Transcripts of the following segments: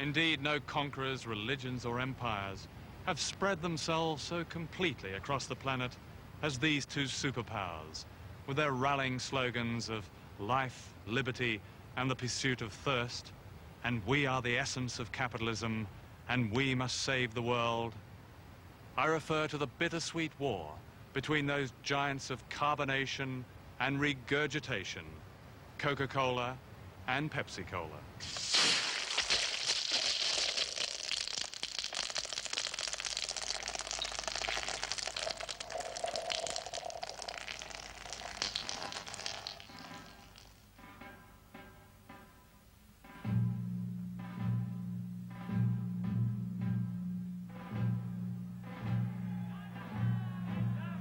Indeed, no conquerors, religions or empires have spread themselves so completely across the planet as these two superpowers, with their rallying slogans of life, liberty, and the pursuit of thirst, and we are the essence of capitalism, and we must save the world. I refer to the bittersweet war between those giants of carbonation and regurgitation, Coca-Cola and Pepsi-Cola.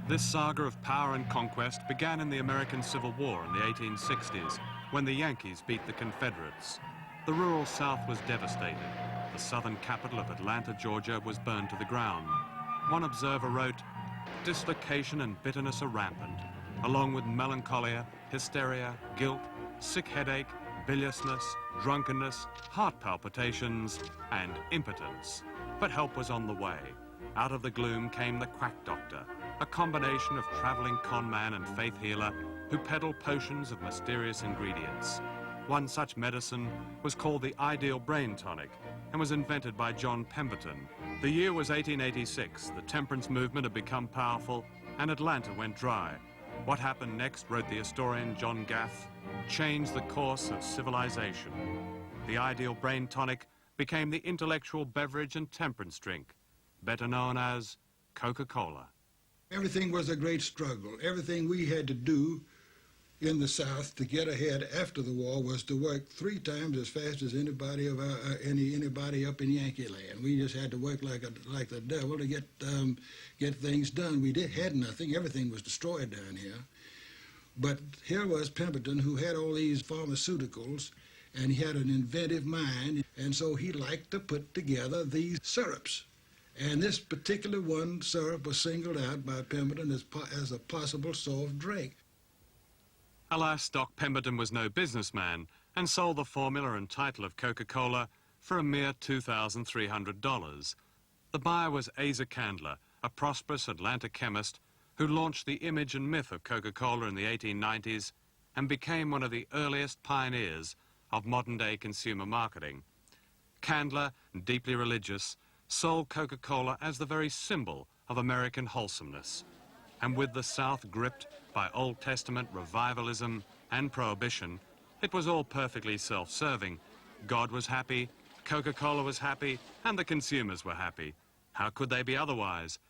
This saga of power and conquest began in the American Civil War in the 1860s, when the Yankees beat the Confederates. The rural South was devastated. The southern capital of Atlanta, Georgia, was burned to the ground. One observer wrote, "Dislocation and bitterness are rampant, along with melancholia, hysteria, guilt, sick headache, biliousness, drunkenness, heart palpitations, and impotence." But help was on the way. Out of the gloom came the quack doctor, a combination of traveling conman and faith healer who peddled potions of mysterious ingredients. One such medicine was called the ideal brain tonic and was invented by John Pemberton. The year was 1886. The temperance movement had become powerful and Atlanta went dry. What happened next, wrote the historian John Gaff, changed the course of civilization. The ideal brain tonic became the intellectual beverage and temperance drink, better known as Coca-Cola. Everything was a great struggle. Everything we had to do in the South to get ahead after the war was to work 3 times as fast as anybody up in Yankee land. We just had to work like the devil to get things done. We had nothing. Everything was destroyed down here. But here was Pemberton, who had all these pharmaceuticals, and he had an inventive mind, and so he liked to put together these syrups. And this particular one syrup was singled out by Pemberton as a possible soft drink. Alas, Doc Pemberton was no businessman and sold the formula and title of Coca-Cola for a mere $2,300. The buyer was Asa Candler, a prosperous Atlanta chemist who launched the image and myth of Coca-Cola in the 1890s and became one of the earliest pioneers of modern-day consumer marketing. Candler, deeply religious, sold Coca-Cola as the very symbol of American wholesomeness. And with the South gripped by Old Testament revivalism and prohibition, it was all perfectly self-serving. God was happy, Coca-Cola was happy, and the consumers were happy. How could they be otherwise?